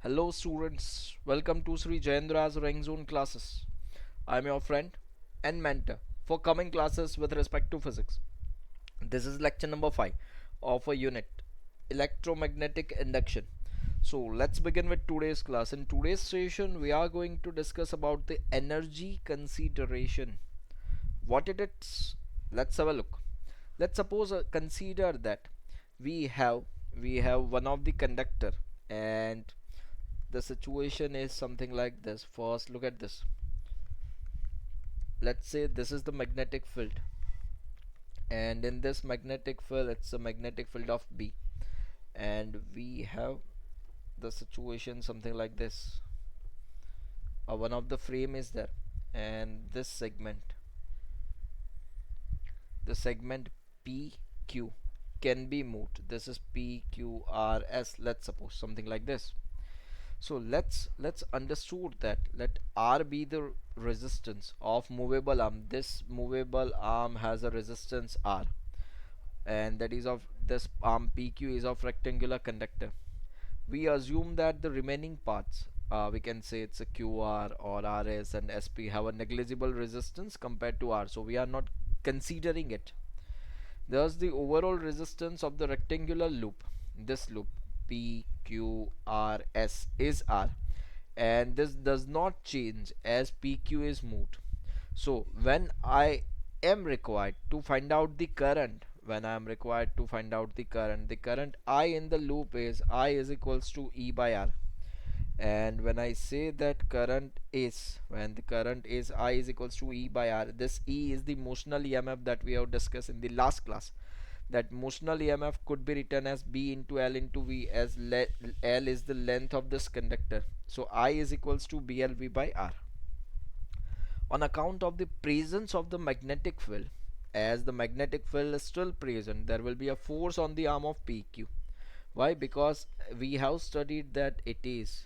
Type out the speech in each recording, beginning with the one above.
Hello students, welcome to Sri Jayendra's Ring Zone classes. I am your friend and mentor for coming classes with respect to physics. This is lecture number 5 of a unit electromagnetic induction. So let's begin with today's class. In today's session we are going to discuss about the energy consideration. What it is? Let's have a look. Let's suppose consider that we have we have one of the conductor, and the situation is something like this. First, look at this. Let's say this is the magnetic field, and in this magnetic field, it's a magnetic field of B, and we have the situation something like this. One of the frame is there, and the segment PQ can be moved. This is PQRS. Let's suppose something like this. So let's understood that let R be the resistance of movable arm. This movable arm has a resistance R, and that is of this arm PQ is of rectangular conductor. We assume that the remaining parts, we can say it's a QR or RS and SP, have a negligible resistance compared to R, so we are not considering it. Thus the overall resistance of the rectangular loop, this loop PQRS, is R, and this does not change as PQ is moved. So when I am required to find out the current, the current I in the loop is I is equals to E by R. And when I say that when the current is I is equals to E by R, this E is the motional EMF that we have discussed in the last class. That motional EMF could be written as B into L into V, as L is the length of this conductor. So I is equals to BLV by R. On account of the presence of the magnetic field, as the magnetic field is still present, there will be a force on the arm of PQ. Why? Because we have studied that it is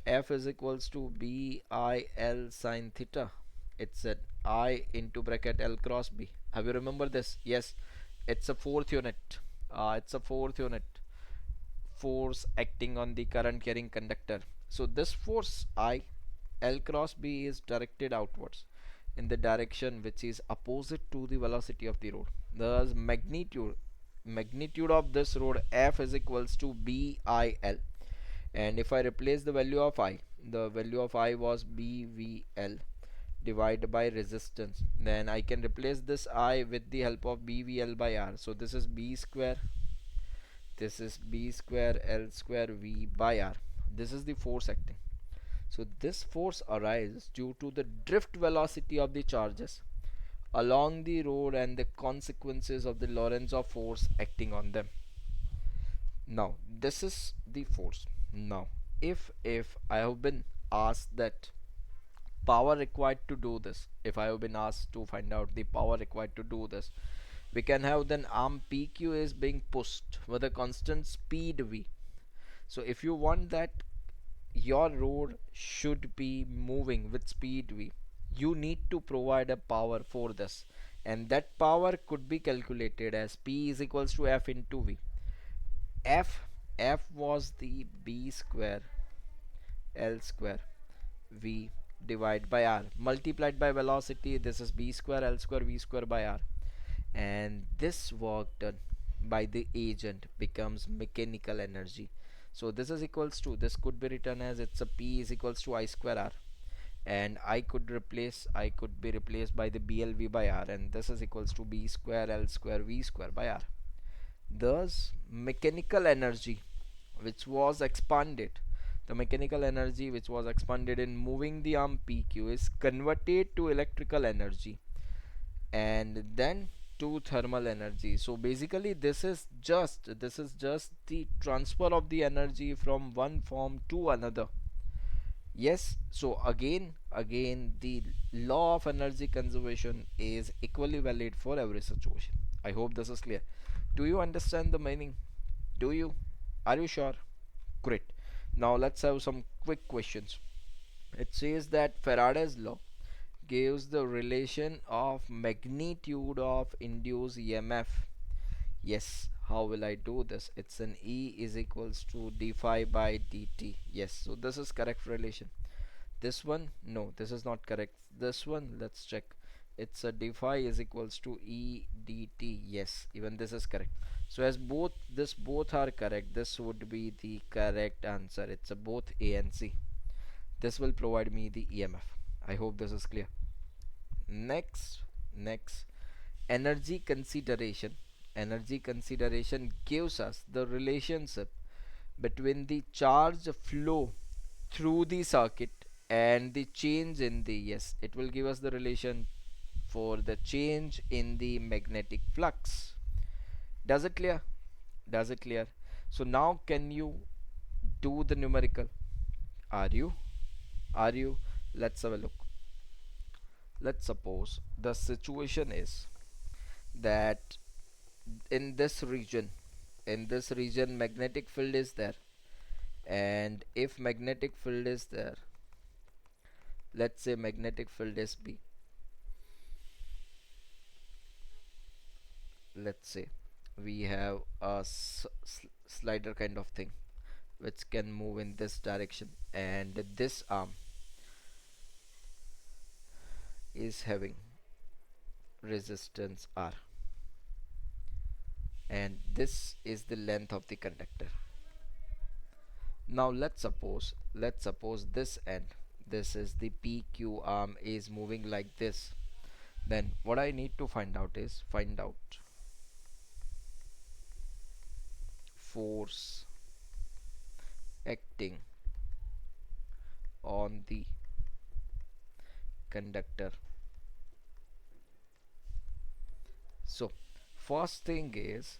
F is equals to BIL sine theta. It's at I into bracket L cross B. Have you remember this? Yes, it's a fourth unit. It's a fourth unit force acting on the current carrying conductor. So this force I L cross B is directed outwards in the direction which is opposite to the velocity of the road. Thus magnitude of this road F is equals to BIL, and if I replace the value of I, the value of I was BVL divided by resistance, then I can replace this I with the help of BVL by R. So this is B square, this is B square L square V by R. This is the force acting. So this force arises due to the drift velocity of the charges along the road and the consequences of the Lorentz force acting on them. Now this is the force. Now if I have been asked that power required to do this, if I have been asked to find out the power required to do this, we can have then arm PQ is being pushed with a constant speed V. So if you want that your road should be moving with speed V, you need to provide a power for this, and that power could be calculated as P is equals to F into V. F was the B square L square V divided by R multiplied by velocity. This is B square L square V square by R, and this work done by the agent becomes mechanical energy. So this is equals to, this could be written as it's a P is equals to I square R, and I could be replaced by the BLV by R, and this is equals to B square L square V square by R. Thus mechanical energy which was expanded, the mechanical energy which was expanded in moving the arm PQ is converted to electrical energy and then to thermal energy. So basically this is just the transfer of the energy from one form to another. Yes, so again the law of energy conservation is equally valid for every situation. I hope this is clear. Do you understand the meaning? Do you? Are you sure? Great. Now let's have some quick questions. It says that Faraday's law gives the relation of magnitude of induced EMF. Yes. How will I do this? It's an E is equals to d phi by dt. Yes, so this is correct relation. This one, no, this is not correct. This one, let's check. It's a d phi is equals to E dt. Yes, even this is correct. So as both are correct, this would be the correct answer. It's a both A and C. This will provide me the EMF. I hope this is clear. Next, energy consideration. Energy consideration gives us the relationship between the charge flow through the circuit and the change in the, yes, it will give us the relation for the change in the magnetic flux. Does it clear? Does it clear? So now can you do the numerical? Are you are you let's have a look. Let's suppose the situation is that in this region, magnetic field is there, and if magnetic field is there, let's say magnetic field is B. Let's say we have a slider kind of thing which can move in this direction, and this arm is having resistance R, and this is the length of the conductor. Now let's suppose this end, this is the PQ arm, is moving like this. Then what I need to find out is find out force acting on the conductor. So first thing is,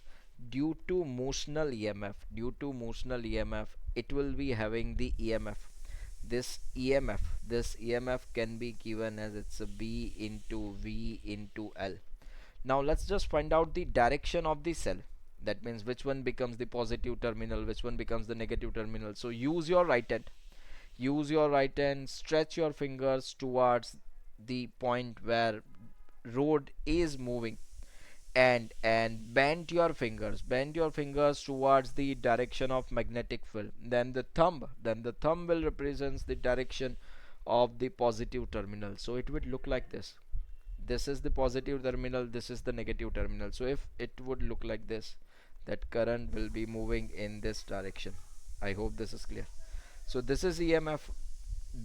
due to motional EMF, it will be having the EMF. This EMF can be given as it's a B into V into L. Now let's just find out the direction of the cell. That means which one becomes the positive terminal, which one becomes the negative terminal. So use your right hand, stretch your fingers towards the point where road is moving, and bend your fingers towards the direction of magnetic field. Then the thumb will represents the direction of the positive terminal. So it would look like this. This is the positive terminal, this is the negative terminal. So if it would look like this, that current will be moving in this direction. I hope this is clear. So this is EMF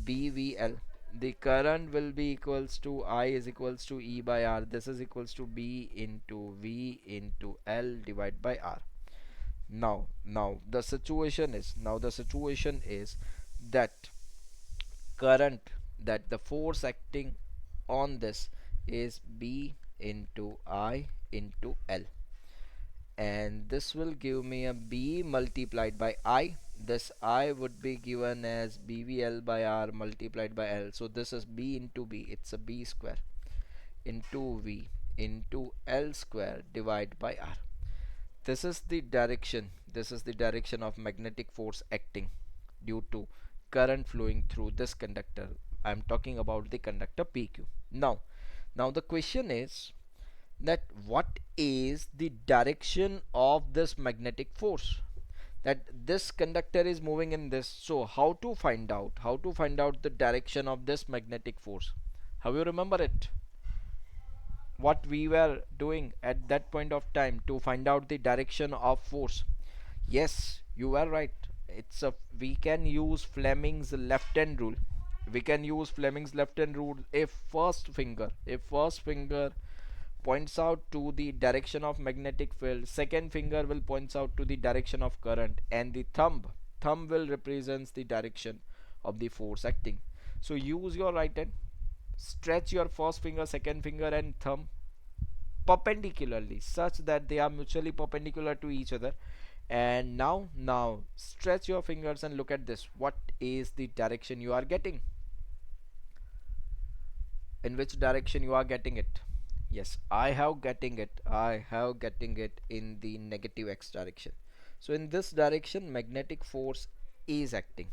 BVL. The current will be equals to I is equals to E by R. This is equals to B into V into L divided by R. Now the situation is that current, that the force acting on this is B into I into L, and this will give me a B multiplied by I. This I would be given as BVL by R multiplied by L. So this is B into B, it's a B square into V into L square divided by R. This is the direction of magnetic force acting due to current flowing through this conductor. I'm talking about the conductor PQ. Now the question is that what is the direction of this magnetic force, that this conductor is moving in this. So how to find out the direction of this magnetic force? How you remember it, what we were doing at that point of time to find out the direction of force? Yes, you were right. We can use Fleming's left hand rule. If first finger points out to the direction of magnetic field, second finger will points out to the direction of current, and the thumb will represents the direction of the force acting. So use your right hand, stretch your first finger, second finger and thumb perpendicularly such that they are mutually perpendicular to each other. And now stretch your fingers and look at this. What is the direction you are getting? In which direction you are getting it? Yes, I have getting it in the negative x direction. So in this direction magnetic force is acting.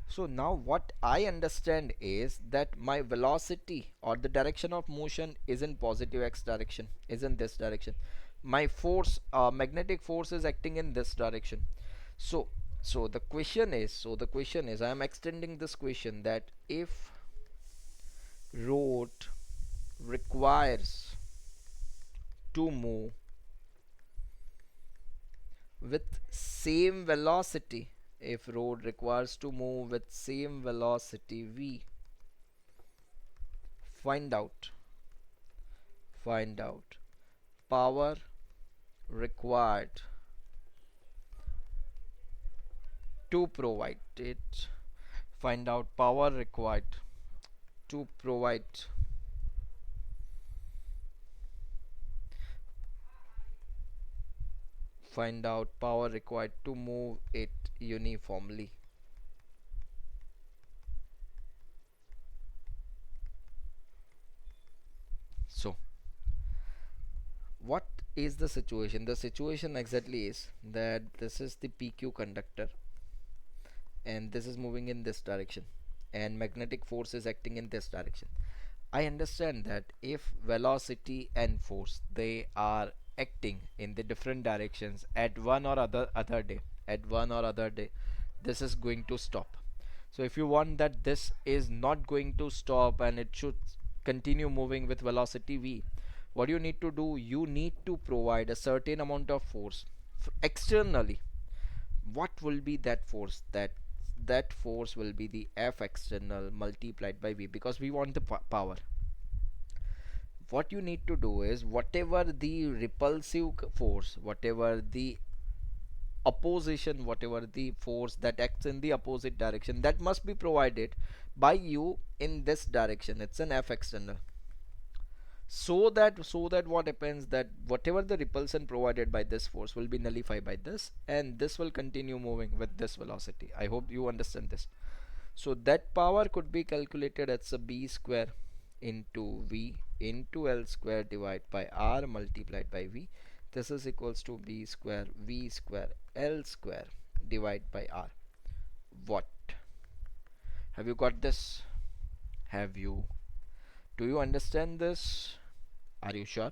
So now what I understand is that my velocity or the direction of motion is in positive x direction, is in this direction. my force, magnetic force is acting in this direction. So the question is, I am extending this question, that if road requires to move with same velocity, if road requires to move with same velocity v, find out power required to provide it, find out power required to provide, find out power required to move it uniformly. So what is the situation? The situation exactly is that this is the PQ conductor and this is moving in this direction and magnetic force is acting in this direction. I understand that if velocity and force, they are acting in the different directions at one or other day, at one or other day, this is going to stop. So if you want that this is not going to stop and it should continue moving with velocity v, what you need to do, you need to provide a certain amount of force externally. What will be that force? That force will be the F external multiplied by v, because we want the power. What you need to do is, whatever the repulsive force, whatever the opposition, whatever the force that acts in the opposite direction, that must be provided by you in this direction. It's an F external. So that what happens, that whatever the repulsion provided by this force will be nullified by this, and this will continue moving with this velocity. I hope you understand this. So that power could be calculated as a b square into v into l square divided by r multiplied by v. This is equals to b square v square l square divided by r. What? Have you got this? Have you? Do you understand this? Are you sure?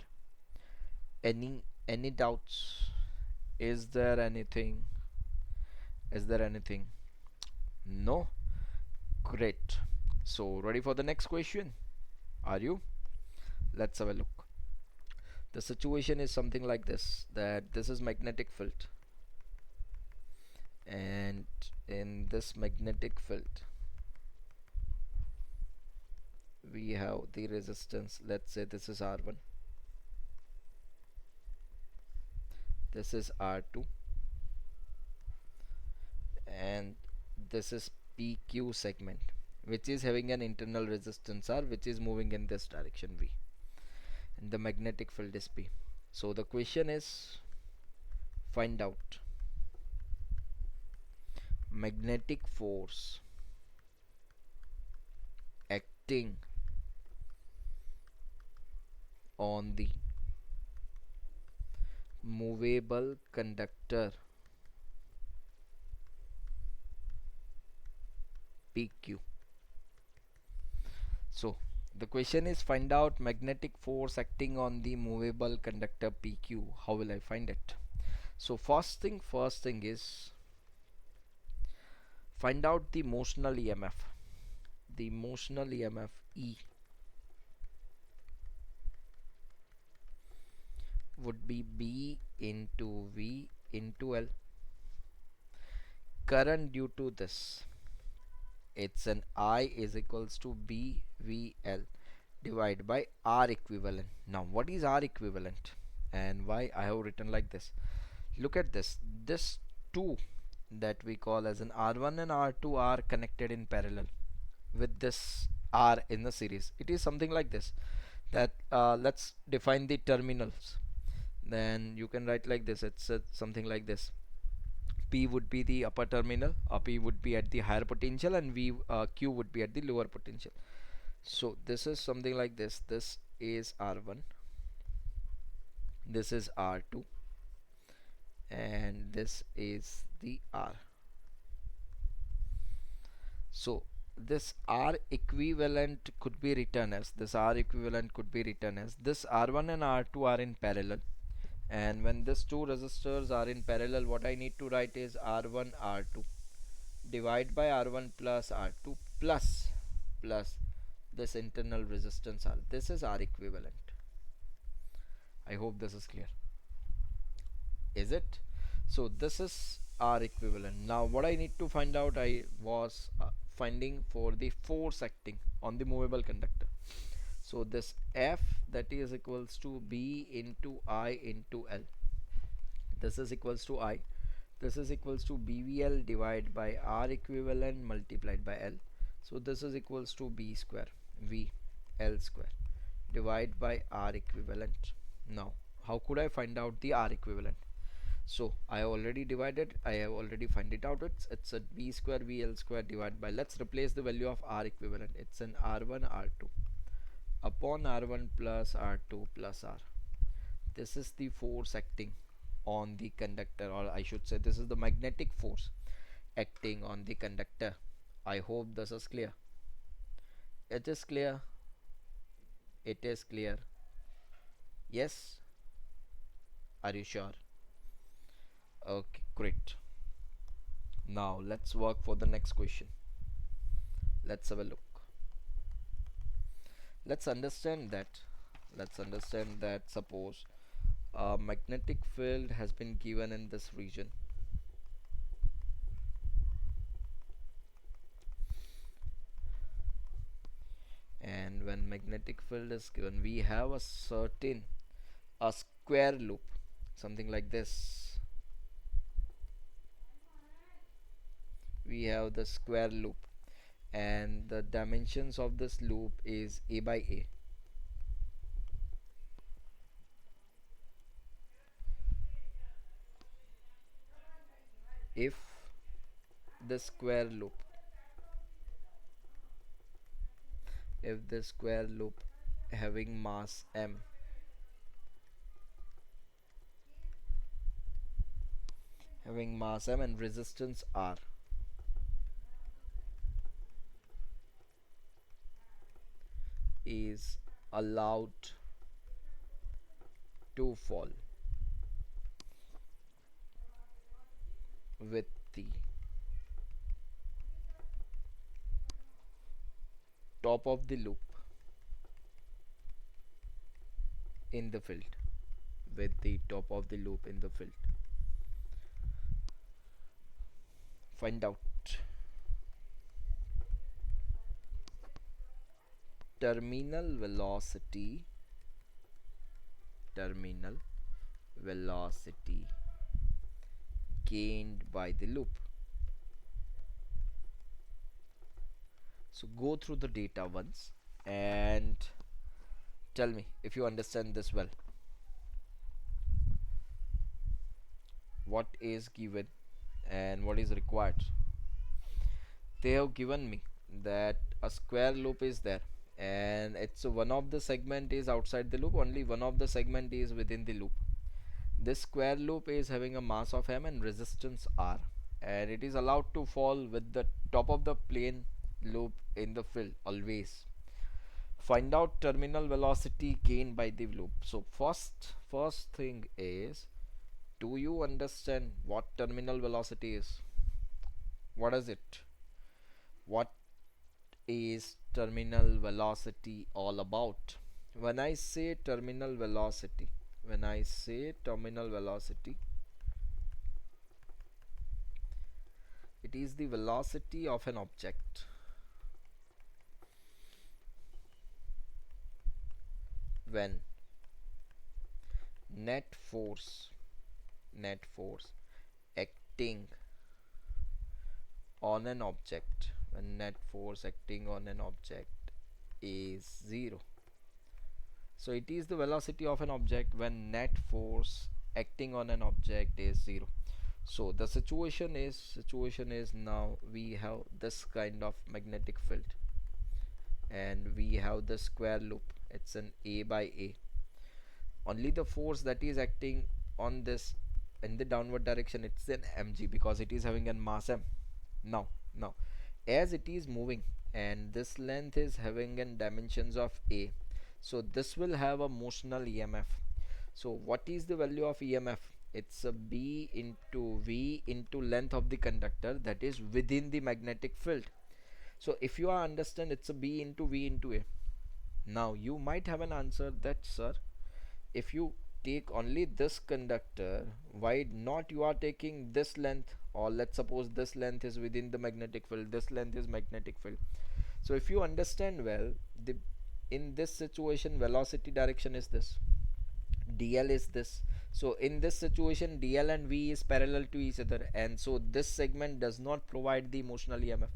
Any doubts? Is there anything? Is there anything? No? Great. So ready for the next question? Are you? Let's have a look. The situation is something like this, that this is magnetic field, and in this magnetic field we have the resistance. Let's say this is R1, this is R2, and this is PQ segment, which is having an internal resistance R, which is moving in this direction V, and the magnetic field is P. So the question is, find out magnetic force acting on the movable conductor PQ. So the question is, find out magnetic force acting on the movable conductor PQ. How will I find it? So first thing is, find out the motional EMF. The motional EMF E would be B into V into L. Current due to this, it's an I is equals to BVL divided by R equivalent. Now what is R equivalent and why I have written like this? Look at this. This 2 that we call as an R1 and R2 are connected in parallel with this R in the series. It is something like this, that let's define the terminals. Then you can write like this. It's something like this. P would be the upper terminal, P would be at the higher potential, and Q would be at the lower potential. So this is something like this. This is R1, this is R2, and this is the R. So this R equivalent could be written as this R1 and R2 are in parallel, And when these two resistors are in parallel, what I need to write is R1 R2 divide by R1 plus R2 plus this internal resistance R. This is R equivalent. I hope this is clear. Is it? So this is R equivalent. Now what I need to find out, I was finding for the force acting on the movable conductor. So this F, that is equals to B into I into L. This is equals to I. This is equals to BVL divided by R equivalent multiplied by L. So this is equals to B square V L square divided by R equivalent. Now how could I find out the R equivalent? So I have already divided, I have already find it out. It's a B square VL square divided by, let's replace the value of R equivalent. It's an R1 R2 upon R1 plus R2 plus R. This is the force acting on the conductor, or I should say this is the magnetic force acting on the conductor. I hope this is clear. It is clear. It is clear. Yes. Are you sure? Okay, great. Now let's work for the next question. Let's have a look. Let's understand that. Suppose a magnetic field has been given in this region, and when magnetic field is given, we have a square loop, something like this. We have the square loop, and the dimensions of this loop is a by a. If the square loop if the square loop having mass m, and resistance r, is allowed to fall with the top of the loop in the field, find out terminal velocity gained by the loop. So go through the data once and tell me if you understand this well. What is given and what is required? They have given me that a square loop is there, and it's one of the segment is outside the loop, only one of the segment is within the loop. This square loop is having a mass of m and resistance r, and it is allowed to fall with the top of the plane loop in the field always. Find out terminal velocity gained by the loop. So first thing is, do you understand what terminal velocity is? What is it? What is terminal velocity all about? When I say terminal velocity, it is the velocity of an object when net force acting on an object is 0. So it is the velocity of an object when net force acting on an object is 0. So the situation is now we have this kind of magnetic field, and we have the square loop. It's an a by a. Only the force that is acting on this in the downward direction, it's an mg, because it is having a mass m. Now as it is moving and this length is having an dimensions of a, so this will have a motional emf. So what is the value of EMF? It's a B into V into length of the conductor that is within the magnetic field. So if you are understand, it's a B into V into A. Now you might have an answer that, sir, if you take only this conductor, why not you are taking this length? Or let's suppose this length is within the magnetic field, this length is magnetic field. So if you understand well, the in this situation velocity direction is this, dl is this. So in this situation dl and v is parallel to each other, and so this segment does not provide the emotional EMF.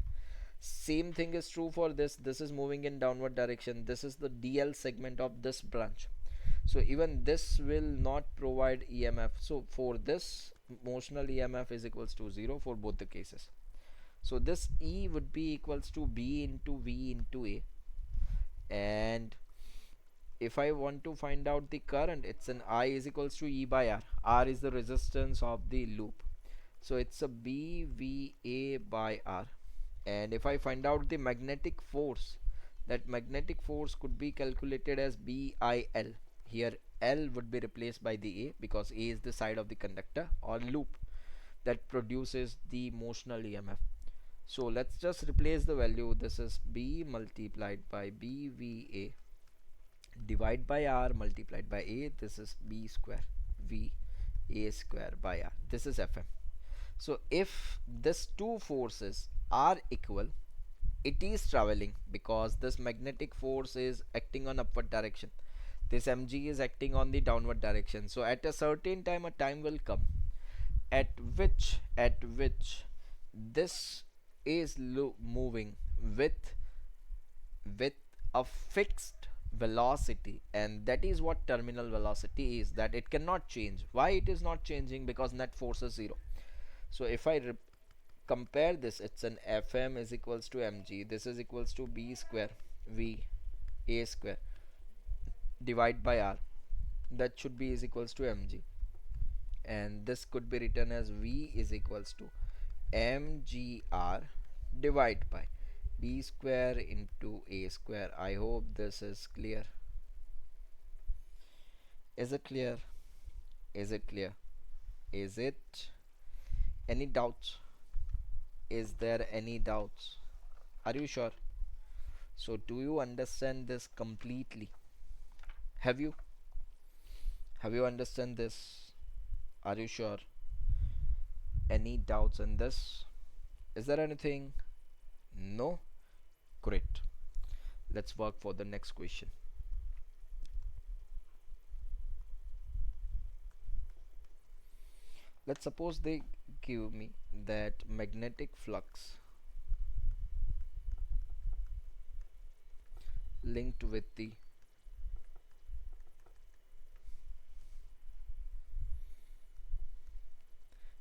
Same thing is true for this. This is moving in downward direction, this is the dl segment of this branch. So even this will not provide EMF. So for this, motional EMF is equals to 0 for both the cases. So this E would be equals to B into V into A. And if I want to find out the current, it's an I is equals to E by R. R is the resistance of the loop. So it's a BVA by R. And if I find out the magnetic force, that magnetic force could be calculated as BIL. Here L would be replaced by the A because A is the side of the conductor or loop that produces the motional EMF. So let's just replace the value. This is B multiplied by BVA divide by R multiplied by A. This is B square V A square by R. This is Fm. So if these two forces are equal, it is traveling because this magnetic force is acting on upward direction, this mg is acting on the downward direction. So at a certain time, a time will come at which this is moving with a fixed velocity, and that is what terminal velocity is, that it cannot change. Why it is not changing? Because net force is 0. So if I compare this, it's an Fm is equals to mg, this is equals to B square V A square divide by R, that should be is equals to mg, and this could be written as V is equals to mgr divide by B square into A square. I hope this is clear. Is it clear? Is it clear? Is it? Any doubts? Is there any doubts? Are you sure? So do you understand this completely? Have you? Have you understand this? Are you sure? Any doubts in this? Is there anything? No? Great. Let's work for the next question. Let's suppose they give me that magnetic flux linked with the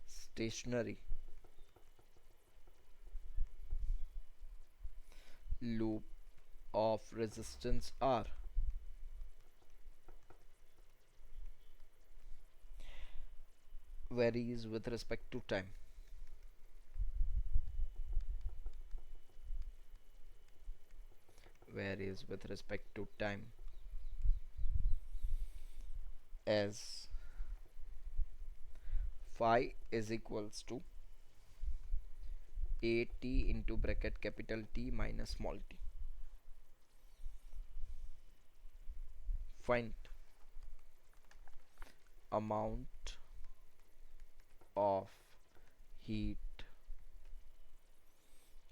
stationary loop of resistance R varies with respect to time. Varies with respect to time as phi is equals to AT into bracket capital T minus small t. Find amount of heat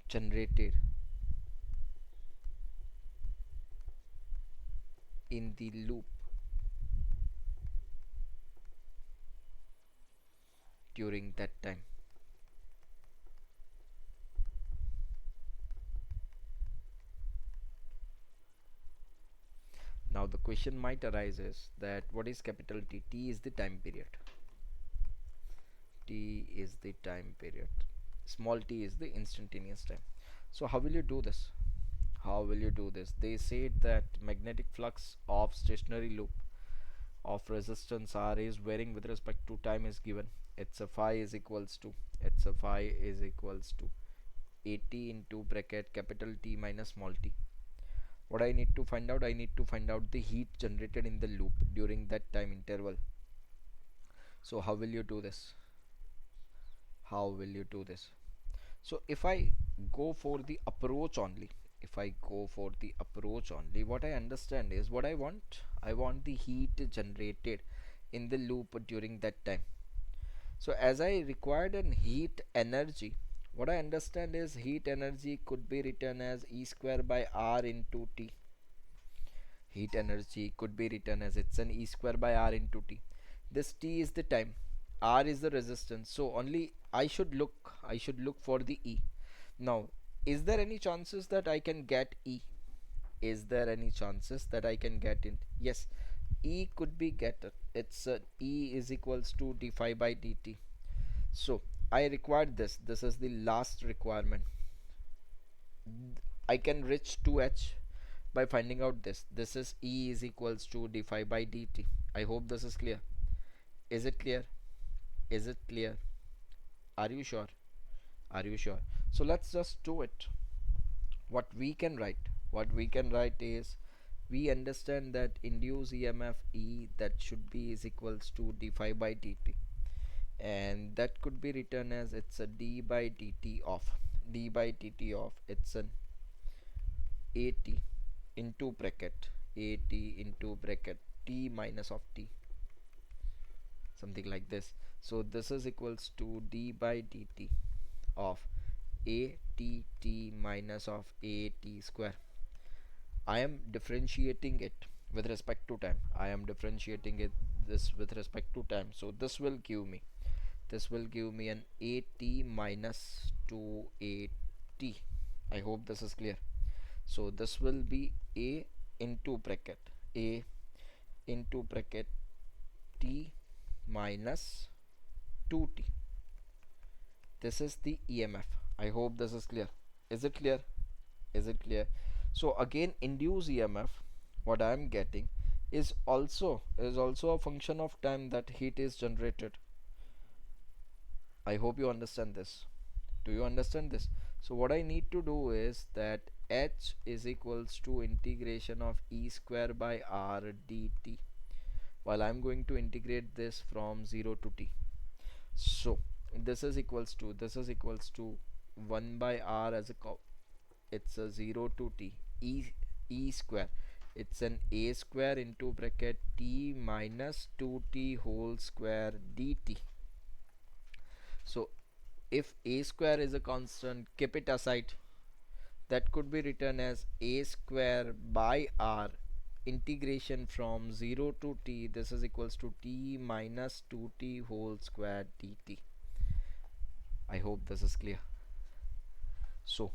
generated in the loop during that time. Now the question might arise is that what is capital T? T is the time period. T is the time period. Small t is the instantaneous time. So how will you do this? How will you do this? They said that magnetic flux of stationary loop of resistance R is varying with respect to time is given. It's a phi is equals to AT into bracket capital T minus small t. What I need to find out, I need to find out the heat generated in the loop during that time interval. So how will you do this? How will you do this? So if I go for the approach only, if I go for the approach only, what I understand is what I want the heat generated in the loop during that time. So as I required an heat energy, what I understand is heat energy could be written as E square by R into T. Heat energy could be written as it's an E square by R into T. This T is the time, R is the resistance. So only I should look for the E. Now, is there any chances that I can get E? Is there any chances that I can get it? Yes, E could be get. It's E is equals to d phi by dt. So I required this. This is the last requirement. I can reach 2h by finding out this. This is E is equals to d phi by dt. I hope this is clear. Is it clear? Is it clear? Are you sure? Are you sure? So let's just do it. What we can write is, we understand that induced EMF E that should be is equals to d phi by dt, and that could be written as it's a d by dt of it's an at into bracket t minus of t, something like this. So this is equals to d by dt of a t t minus of a t square. I am differentiating it with respect to time. I am differentiating it this with respect to time. So this will give me an at minus 2at. I hope this is clear. So this will be a into bracket t minus 2t. This is the EMF. I hope this is clear. Is it clear? Is it clear? So again, induced EMF, what I am getting is also a function of time that heat is generated. I hope you understand this. Do you understand this? So what I need to do is that h is equals to integration of e square by r dt, while I'm going to integrate this from 0 to t. So this is equals to 1 by r as a it's a 0 to t e square, it's an a square into bracket t minus 2t whole square dt. So if a square is a constant, keep it aside. That could be written as a square by r integration from 0 to t, this is equals to t minus 2t whole square dt. I hope this is clear. So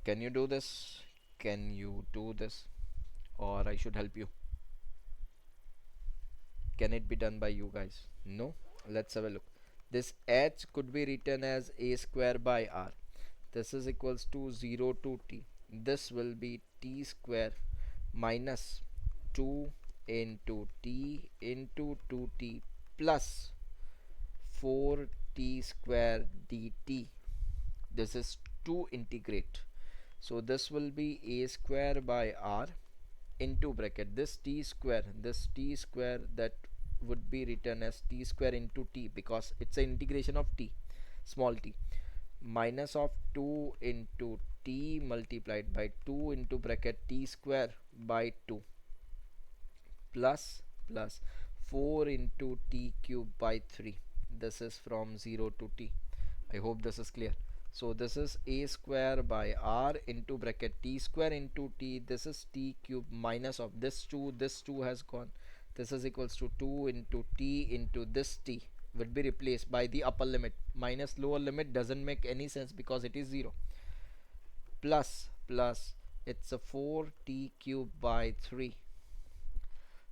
can you do this? Can you do this, or I should help you? Can it be done by you guys? No? Let's have a look. This h could be written as a square by r. This is equals to 0 to t. This will be t square minus 2 into t into 2t plus 4t square dt. This is to integrate. So this will be a square by r into bracket this t square that would be written as t square into t, because it's an integration of t, small t, minus of 2 into t multiplied by 2 into bracket t square by 2 plus 4 into t cube by 3. This is from 0 to t. I hope this is clear. So this is a square by r into bracket t square into t. This is t cube minus of this 2. This 2 has gone. This is equals to 2 into t into this t would be replaced by the upper limit. Minus lower limit doesn't make any sense because it is 0. Plus it's a 4t cube by 3.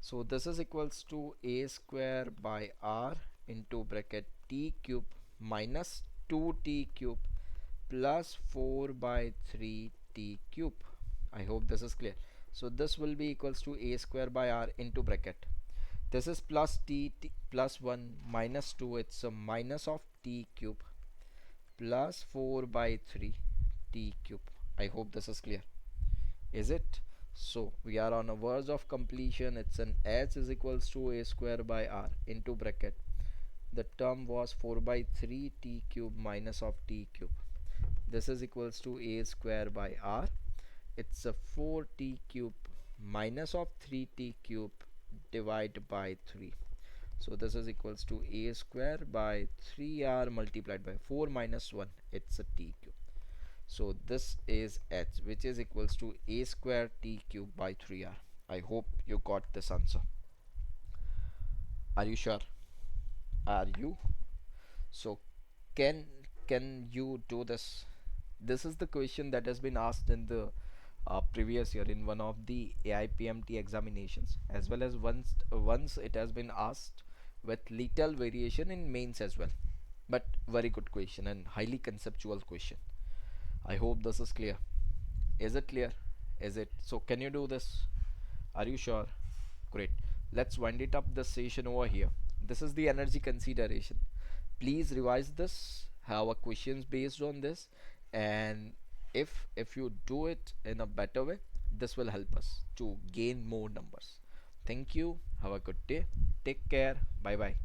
So this is equals to a square by r into bracket t cube minus 2t cube plus 4 by 3t cube. I hope this is clear. So this will be equals to a square by r into bracket. This is plus t plus 1 minus 2. It's a minus of t cube plus 4 by 3 t cube. I hope this is clear. Is it? So we are on a verge of completion. It's an h is equals to a square by r into bracket. The term was 4 by 3 t cube minus of t cube. This is equals to a square by r. It's a 4t cube minus of 3t cube divided by 3. So this is equals to a square by 3r multiplied by 4 minus 1. It's a t cube. So this is h, which is equals to a square t cube by 3r. I hope you got this answer. Are you sure? Are you? So can can you do this? This is the question that has been asked in the previous year in one of the AIPMT examinations, as well as once it has been asked with little variation in mains as well. But very good question and highly conceptual question. I hope this is clear. Is it clear? Is it? So can you do this? Are you sure? Great. Let's wind it up the session over here. This is the energy consideration. Please revise this, have a questions based on this, and if you do it in a better way, this will help us to gain more numbers. Thank you. Have a good day. Take care. Bye bye.